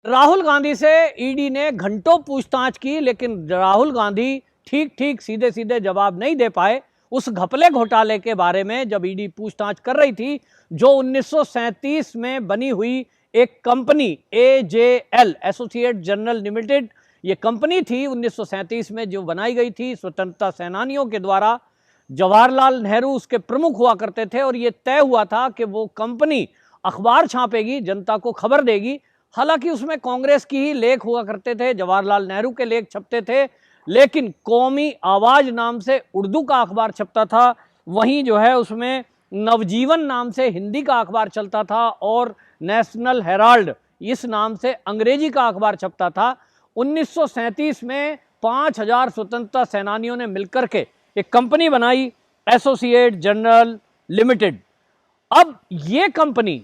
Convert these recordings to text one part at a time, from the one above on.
राहुल गांधी से ईडी ने घंटों पूछताछ की, लेकिन राहुल गांधी ठीक ठीक सीधे सीधे जवाब नहीं दे पाए। उस घपले घोटाले के बारे में जब ईडी पूछताछ कर रही थी, जो 1937 में बनी हुई एक company AJL, associate general limited, ये कंपनी थी 1937 में जो बनाई गई थी स्वतंत्रता सेनानियों के द्वारा। जवाहरलाल नेहरू उसके प्रमुख हुआ करते थे और ये तय हुआ था कि वो कंपनी अखबार छापेगी, जनता को खबर देगी। हालांकि उसमें कांग्रेस की ही लेख हुआ करते थे, जवाहरलाल नेहरू के लेख छपते थे, लेकिन कौमी आवाज नाम से उर्दू का अखबार छपता था। वहीं जो है उसमें नवजीवन नाम से हिंदी का अखबार चलता था और नेशनल हेराल्ड इस नाम से अंग्रेजी का अखबार छपता था। 1937 में 5000 स्वतंत्रता सेनानियों ने मिलकर के एक कंपनी बनाई, एसोसिएट जनरल लिमिटेड। अब ये कंपनी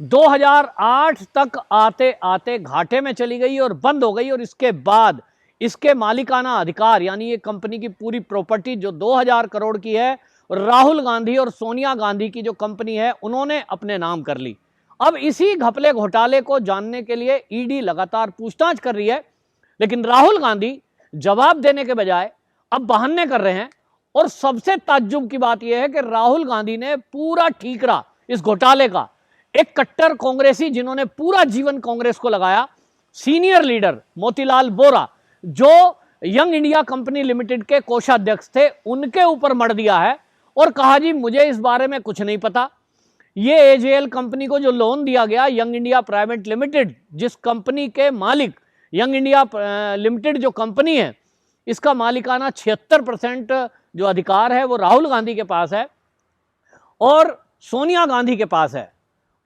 2008 तक आते आते घाटे में चली गई और बंद हो गई, और इसके बाद इसके मालिकाना अधिकार यानी ये कंपनी की पूरी प्रॉपर्टी जो 2000 करोड़ की है, राहुल गांधी और सोनिया गांधी की जो कंपनी है उन्होंने अपने नाम कर ली। अब इसी घपले घोटाले को जानने के लिए ईडी लगातार पूछताछ कर रही है, लेकिन राहुल गांधी जवाब देने के बजाय अब बहाने कर रहे हैं। और सबसे ताज्जुब की बात यह है कि राहुल गांधी ने पूरा ठीकरा इस घोटाले का एक कट्टर कांग्रेसी, जिन्होंने पूरा जीवन कांग्रेस को लगाया, सीनियर लीडर मोतीलाल वोरा, जो यंग इंडिया कंपनी लिमिटेड के कोषाध्यक्ष थे, उनके ऊपर मढ़ दिया है और कहा जी मुझे इस बारे में कुछ नहीं पता। ये एजेएल कंपनी को जो लोन दिया गया, यंग इंडिया प्राइवेट लिमिटेड, जिस कंपनी के मालिक, यंग इंडिया लिमिटेड जो कंपनी है, इसका मालिकाना 76% जो अधिकार है वो राहुल गांधी के पास है और सोनिया गांधी के पास है।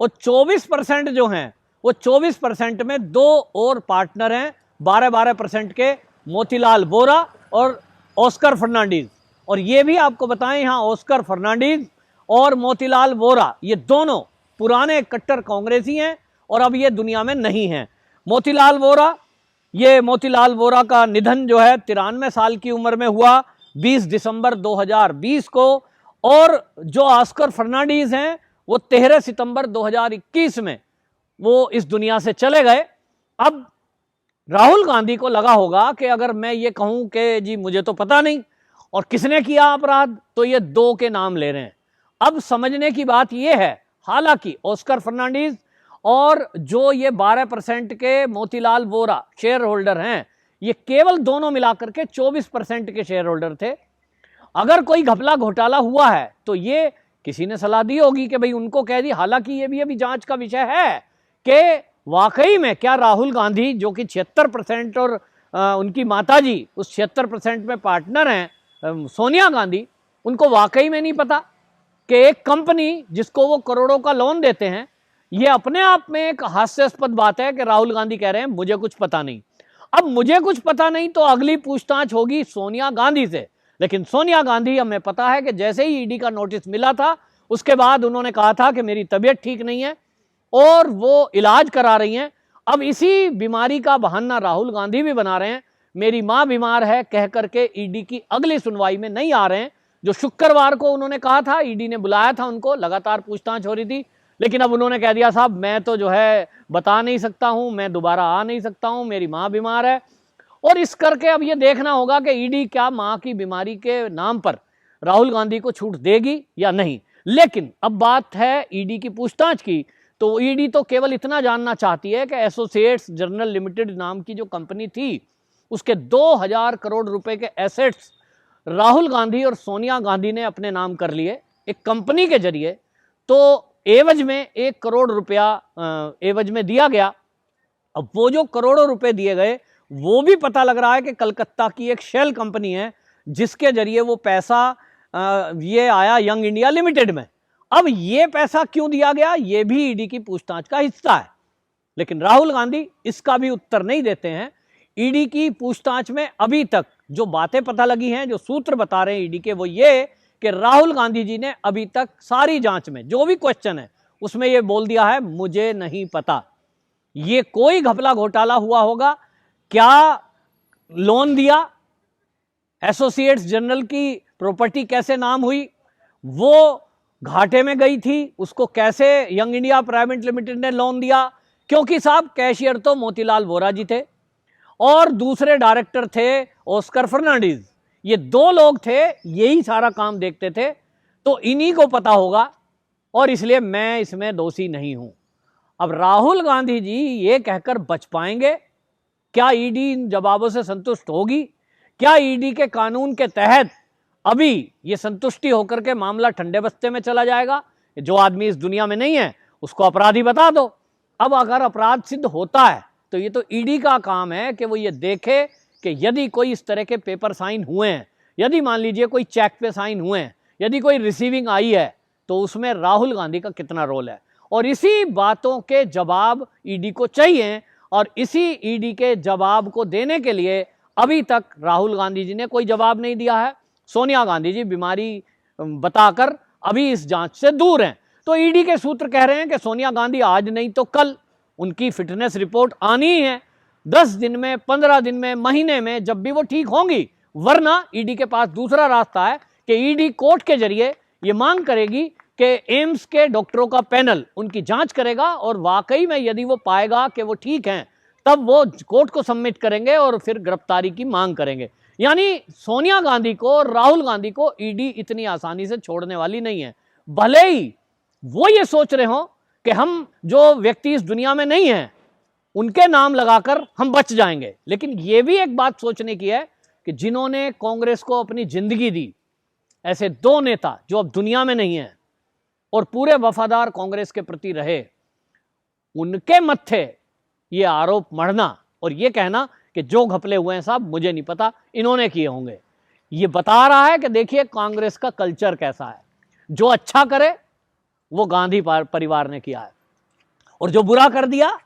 और 24% जो हैं वो 24% में दो और पार्टनर हैं, 12% के, मोतीलाल वोरा और ऑस्कर फर्नांडीज। और ये भी आपको बताएं, यहाँ ऑस्कर फर्नांडीज और मोतीलाल वोरा ये दोनों पुराने कट्टर कांग्रेसी हैं और अब ये दुनिया में नहीं हैं। मोतीलाल वोरा का निधन जो है 93 साल की उम्र में हुआ 20 दिसंबर 2020 को, और जो ऑस्कर फर्नांडीज हैं वो 13 सितंबर 2021 में वो इस दुनिया से चले गए। अब राहुल गांधी को लगा होगा कि अगर मैं ये कहूं कि जी मुझे तो पता नहीं और किसने किया अपराध, तो ये दो के नाम ले रहे हैं। अब समझने की बात ये है, हालांकि ऑस्कर फर्नांडीज और जो ये 12% के मोतीलाल वोरा शेयर होल्डर हैं, ये केवल दोनों मिलाकर के 24% के शेयर होल्डर थे। अगर कोई घपला घोटाला हुआ है तो ये किसी ने सलाह दी होगी कि भाई उनको कह दी। हालांकि ये भी अभी जांच का विषय है कि वाकई में क्या राहुल गांधी, जो कि 76% और उनकी माताजी उस 76% में पार्टनर हैं, सोनिया गांधी, उनको वाकई में नहीं पता कि एक कंपनी जिसको वो करोड़ों का लोन देते हैं, ये अपने आप में एक हास्यास्पद बात है कि राहुल गांधी कह रहे हैं मुझे कुछ पता नहीं। अब मुझे कुछ पता नहीं तो अगली पूछताछ होगी सोनिया गांधी से, लेकिन सोनिया गांधी, हमें पता है कि जैसे ही ईडी का नोटिस मिला था उसके बाद उन्होंने कहा था कि मेरी तबीयत ठीक नहीं है और वो इलाज करा रही हैं। अब इसी बीमारी का बहाना राहुल गांधी भी बना रहे हैं, मेरी मां बीमार है कह करके ईडी की अगली सुनवाई में नहीं आ रहे हैं। जो शुक्रवार को उन्होंने कहा था, ईडी ने बुलाया था उनको, लगातार पूछताछ हो रही थी, लेकिन अब उन्होंने कह दिया साहब मैं तो जो है बता नहीं सकता हूं, मैं दोबारा आ नहीं सकता हूं, मेरी मां बीमार है। और इस करके अब ये देखना होगा कि ईडी क्या मां की बीमारी के नाम पर राहुल गांधी को छूट देगी या नहीं। लेकिन अब बात है ईडी की पूछताछ की, तो ईडी तो केवल इतना जानना चाहती है कि एसोसिएट्स जनरल लिमिटेड नाम की जो कंपनी थी, उसके 2000 करोड़ रुपए के एसेट्स राहुल गांधी और सोनिया गांधी ने अपने नाम कर लिए एक कंपनी के जरिए। तो एवज में 1 करोड़ रुपया एवज में दिया गया। अब वो जो करोड़ों रुपए दिए गए, वो भी पता लग रहा है कि कलकत्ता की एक शेल कंपनी है जिसके जरिए वो पैसा ये आया यंग इंडिया लिमिटेड में। अब ये पैसा क्यों दिया गया, ये भी ईडी की पूछताछ का हिस्सा है, लेकिन राहुल गांधी इसका भी उत्तर नहीं देते हैं। ईडी की पूछताछ में अभी तक जो बातें पता लगी हैं, जो सूत्र बता रहे हैं ईडी के, वो ये कि राहुल गांधी जी ने अभी तक सारी जांच में जो भी क्वेश्चन है उसमें ये बोल दिया है मुझे नहीं पता। ये कोई घपला घोटाला हुआ होगा, क्या लोन दिया, एसोसिएट्स जनरल की प्रॉपर्टी कैसे नाम हुई, वो घाटे में गई थी, उसको कैसे यंग इंडिया प्राइवेट लिमिटेड ने लोन दिया, क्योंकि साहब कैशियर तो मोतीलाल वोरा जी थे और दूसरे डायरेक्टर थे ऑस्कर फर्नांडीज। ये दो लोग थे, यही सारा काम देखते थे, तो इन्हीं को पता होगा और इसलिए मैं इसमें दोषी नहीं हूं। अब राहुल गांधी जी ये कहकर बच पाएंगे? क्या ईडी इन जवाबों से संतुष्ट होगी? क्या ईडी के कानून के तहत अभी ये संतुष्टि होकर के मामला ठंडे बस्ते में चला जाएगा? जो आदमी इस दुनिया में नहीं है उसको अपराधी बता दो। अब अगर अपराध सिद्ध होता है तो ये तो ईडी का काम है कि वो ये देखे कि यदि कोई इस तरह के पेपर साइन हुए हैं, यदि मान लीजिए कोई चेक पे साइन हुए हैं, यदि कोई रिसीविंग आई है, तो उसमें राहुल गांधी का कितना रोल है। और इसी बातों के जवाब ईडी को चाहिए और इसी ईडी के जवाब को देने के लिए अभी तक राहुल गांधी जी ने कोई जवाब नहीं दिया है। सोनिया गांधी जी बीमारी बताकर अभी इस जांच से दूर हैं। तो ईडी के सूत्र कह रहे हैं कि सोनिया गांधी आज नहीं तो कल उनकी फिटनेस रिपोर्ट आनी ही है, 10 दिन में, 15 दिन में, महीने में, जब भी वो ठीक होंगी। वरना ईडी के पास दूसरा रास्ता है कि ईडी कोर्ट के जरिए ये मांग करेगी कि एम्स के डॉक्टरों का पैनल उनकी जांच करेगा और वाकई में यदि वो पाएगा कि वो ठीक हैं, तब वो कोर्ट को सबमिट करेंगे और फिर गिरफ्तारी की मांग करेंगे। यानी सोनिया गांधी को, राहुल गांधी को ईडी इतनी आसानी से छोड़ने वाली नहीं है। भले ही वो ये सोच रहे हो कि हम जो व्यक्ति इस दुनिया में नहीं है उनके नाम लगाकर हम बच जाएंगे, लेकिन ये भी एक बात सोचने की है कि जिन्होंने कांग्रेस को अपनी जिंदगी दी, ऐसे दो नेता जो अब दुनिया में नहीं है और पूरे वफादार कांग्रेस के प्रति रहे, उनके मत्थे ये आरोप मढ़ना और ये कहना कि जो घपले हुए हैं साहब मुझे नहीं पता, इन्होंने किए होंगे, ये बता रहा है कि देखिए कांग्रेस का कल्चर कैसा है। जो अच्छा करे वो गांधी परिवार ने किया है और जो बुरा कर दिया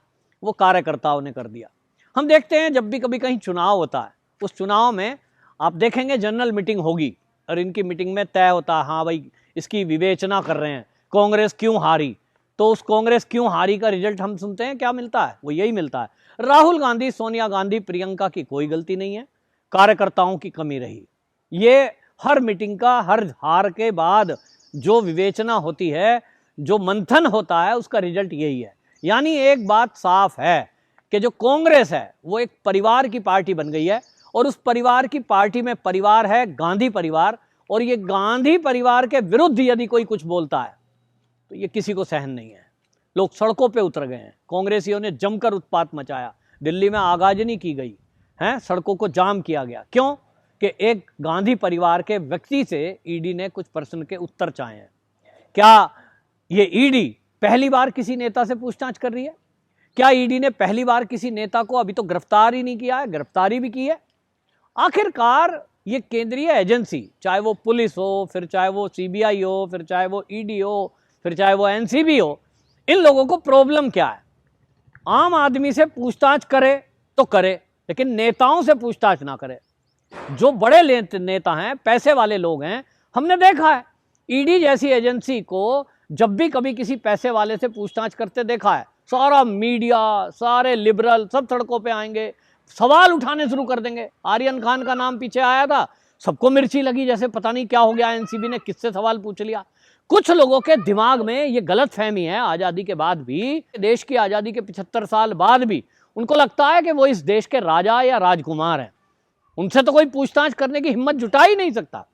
वो कार्यकर्ताओं ने कर दिया। हम देखते हैं जब भी कभी कहीं चुनाव होता है, उस चुनाव में आप देखेंगे जनरल मीटिंग होगी और इनकी मीटिंग में तय होता है, हाँ भाई इसकी विवेचना कर रहे हैं कांग्रेस क्यों हारी। तो उस कांग्रेस क्यों हारी का रिजल्ट हम सुनते हैं, क्या मिलता है? वो यही मिलता है, राहुल गांधी, सोनिया गांधी, प्रियंका की कोई गलती नहीं है, कार्यकर्ताओं की कमी रही। ये हर मीटिंग का, हर हार के बाद जो विवेचना होती है, जो मंथन होता है, उसका रिजल्ट यही है। यानी एक बात साफ है कि जो कांग्रेस है वो एक परिवार की पार्टी बन गई है और उस परिवार की पार्टी में परिवार है गांधी परिवार, और ये गांधी परिवार के विरुद्ध यदि कोई कुछ बोलता है तो ये किसी को सहन नहीं है। लोग सड़कों पे उतर गए हैं, कांग्रेसियों ने जमकर उत्पात मचाया, दिल्ली में आगाजनी की गई है, सड़कों को जाम किया गया। क्यों? कि एक गांधी परिवार के व्यक्ति से ईडी ने कुछ प्रश्न के उत्तर चाहे हैं। क्या ये ईडी पहली बार किसी नेता से पूछताछ कर रही है? क्या ईडी ने पहली बार किसी नेता को अभी तो गिरफ्तार ही नहीं किया है? गिरफ्तारी भी की है। आखिरकार ये केंद्रीय एजेंसी, चाहे वो पुलिस हो, फिर चाहे वो सीबीआई हो, फिर चाहे वो ईडी हो, फिर चाहे वो एनसीबी हो, इन लोगों को प्रॉब्लम क्या है? आम आदमी से पूछताछ करे तो करे, लेकिन नेताओं से पूछताछ ना करे। जो बड़े नेता हैं, पैसे वाले लोग हैं, हमने देखा है ईडी जैसी एजेंसी को जब भी कभी किसी पैसे वाले से पूछताछ करते देखा है, सारा मीडिया, सारे लिबरल सब सड़कों पे आएंगे, सवाल उठाने शुरू कर देंगे। आर्यन खान का नाम पीछे आया था, सबको मिर्ची लगी, जैसे पता नहीं क्या हो गया, एनसीबी ने किससे सवाल पूछ लिया। कुछ लोगों के दिमाग में ये गलत फहमी है, आज़ादी के बाद भी, देश की आज़ादी के 75 साल बाद भी उनको लगता है कि वो इस देश के राजा या राजकुमार हैं, उनसे तो कोई पूछताछ करने की हिम्मत जुटा ही नहीं सकता।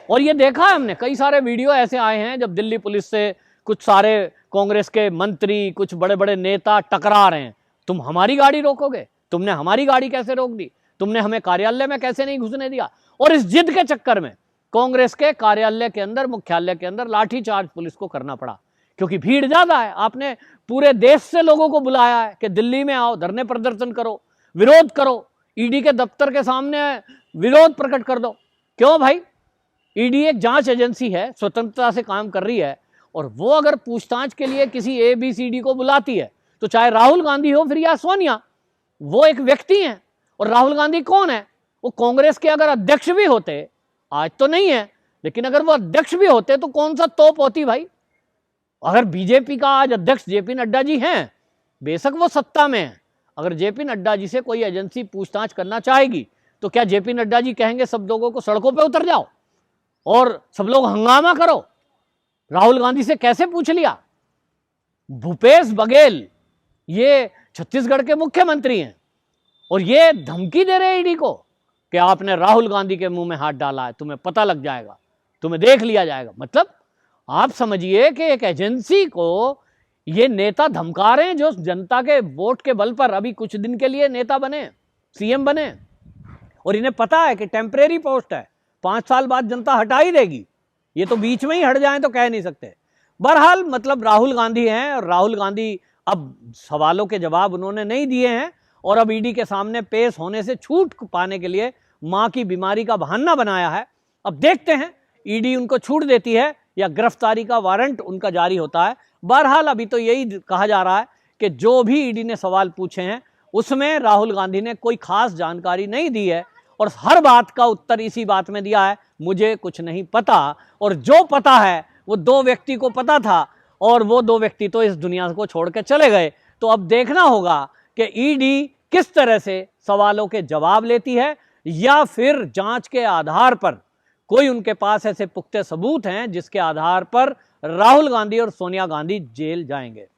और ये देखा है हमने, कई सारे वीडियो ऐसे आए हैं जब दिल्ली पुलिस से कुछ सारे कांग्रेस के मंत्री, कुछ बड़े बड़े नेता टकरा रहे हैं। तुम हमारी गाड़ी रोकोगे? तुमने हमारी गाड़ी कैसे रोक दी? तुमने हमें कार्यालय में कैसे नहीं घुसने दिया? और इस जिद के चक्कर में कांग्रेस के कार्यालय के अंदर, मुख्यालय के अंदर लाठीचार्ज पुलिस को करना पड़ा, क्योंकि भीड़ ज्यादा है। आपने पूरे देश से लोगों को बुलाया है कि दिल्ली में आओ, धरने प्रदर्शन करो, विरोध करो, ईडी के दफ्तर के सामने विरोध प्रकट कर दो। क्यों भाई? ईडी एक जांच एजेंसी है, स्वतंत्रता से काम कर रही है, और वो अगर पूछताछ के लिए किसी ABCD को बुलाती है तो चाहे राहुल गांधी हो फिर या सोनिया, वो एक व्यक्ति हैं। और राहुल गांधी कौन है? वो कांग्रेस के अगर अध्यक्ष भी होते, आज तो नहीं है, लेकिन अगर वो अध्यक्ष भी होते तो कौन सा तोप होती भाई। अगर बीजेपी का आज अध्यक्ष JP नड्डा जी हैं, बेशक वो सत्ता में है, अगर JP नड्डा जी से कोई एजेंसी पूछताछ करना चाहेगी तो क्या JP नड्डा जी कहेंगे सब लोगों को सड़कों पे उतर जाओ और सब लोग हंगामा करो? राहुल गांधी से कैसे पूछ लिया? भूपेश बघेल ये छत्तीसगढ़ के मुख्यमंत्री हैं और ये धमकी दे रहे हैं ईडी को कि आपने राहुल गांधी के मुंह में हाथ डाला है, तुम्हें पता लग जाएगा, तुम्हें देख लिया जाएगा। मतलब आप समझिए कि एक एजेंसी को ये नेता धमका रहे हैं जो जनता के वोट के बल पर अभी कुछ दिन के लिए नेता बने, सीएम बने, और इन्हें पता है कि टेम्परेरी पोस्ट है, 5 साल बाद जनता हटा ही देगी, ये तो बीच में ही हट जाए तो कह नहीं सकते। बहरहाल मतलब राहुल गांधी हैं और राहुल गांधी अब सवालों के जवाब उन्होंने नहीं दिए हैं और अब ईडी के सामने पेश होने से छूट पाने के लिए मां की बीमारी का बहाना बनाया है। अब देखते हैं ईडी उनको छूट देती है या गिरफ्तारी का वारंट उनका जारी होता है। बहरहाल अभी तो यही कहा जा रहा है कि जो भी ईडी ने सवाल पूछे हैं उसमें राहुल गांधी ने कोई खास जानकारी नहीं दी है और हर बात का उत्तर इसी बात में दिया है, मुझे कुछ नहीं पता। और जो पता है वो 2 व्यक्ति को पता था और वो 2 व्यक्ति तो इस दुनिया को छोड़ के चले गए। तो अब देखना होगा कि ईडी किस तरह से सवालों के जवाब लेती है या फिर जांच के आधार पर कोई उनके पास ऐसे पुख्ते सबूत हैं जिसके आधार पर राहुल गांधी और सोनिया गांधी जेल जाएंगे।